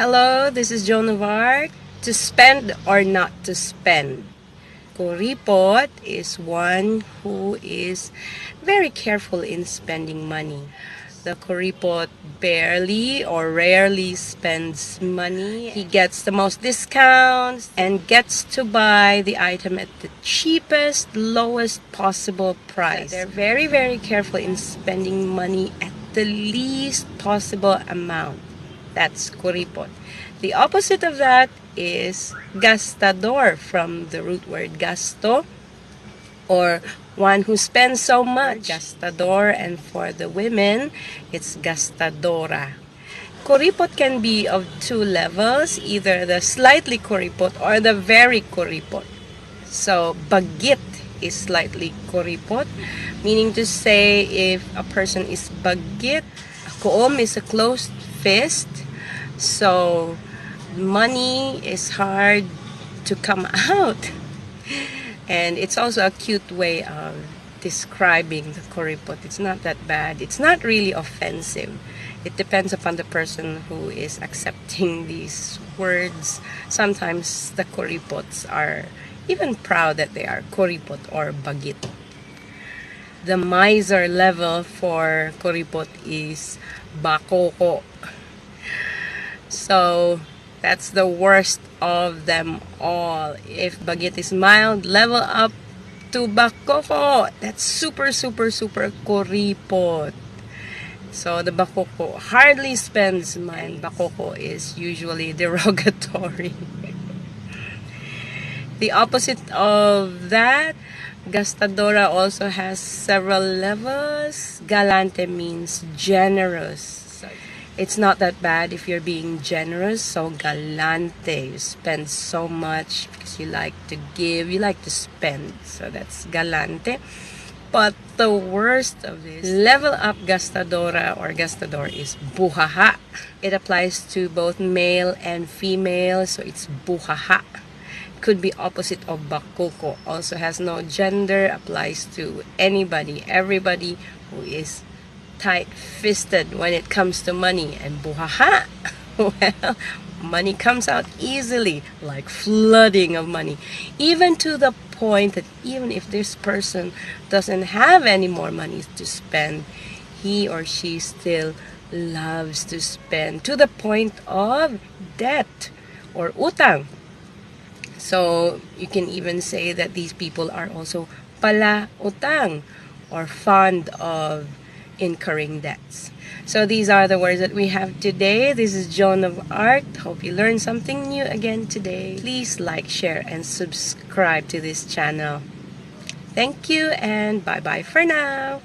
Hello, this is Joan of Arc. To spend or not to spend. Kuripot is one who is very careful in spending money. The kuripot barely or rarely spends money. He gets the most discounts and gets to buy the item at the cheapest, lowest possible price. They're very, very careful in spending money at the least possible amount. That's kuripot. The opposite of that is gastador, from the root word gasto, or one who spends so much. Gastador, and for the women, it's gastadora. Kuripot can be of two levels, either the slightly kuripot or the very kuripot. So bagit is slightly kuripot, meaning to say if a person is bagit, koom is a closed fist, so money is hard to come out. And it's also a cute way of describing the kuripot. It's not that bad. It's not really offensive. It depends upon the person who is accepting these words. Sometimes the kuripots are even proud that they are kuripot or bagit. The miser level for kuripot is bakukô. So that's the worst of them all. If bagit is mild, level up to bakukô. That's super, super, super kuripot. So the bakukô hardly spends money. Bakukô is usually derogatory. The opposite of that, gastadora also has several levels. Galante means generous. It's not that bad if you're being generous. So galante, you spend so much because you like to give, you like to spend. So that's galante. But the worst of this, level up gastadora or gastador, is buhahâ. It applies to both male and female, so it's buhahâ. Could be opposite of bakukô. Also has no gender, applies to anybody, everybody who is tight-fisted when it comes to money. And buhahâ, well, money comes out easily, like flooding of money, even to the point that even if this person doesn't have any more money to spend, he or she still loves to spend, to the point of debt or utang. So you can even say that these people are also pala utang, or fond of incurring debts. So these are the words that we have today. This is Joan of Arc. Hope you learned something new again today. Please like, share, and subscribe to this channel. Thank you, and bye-bye for now.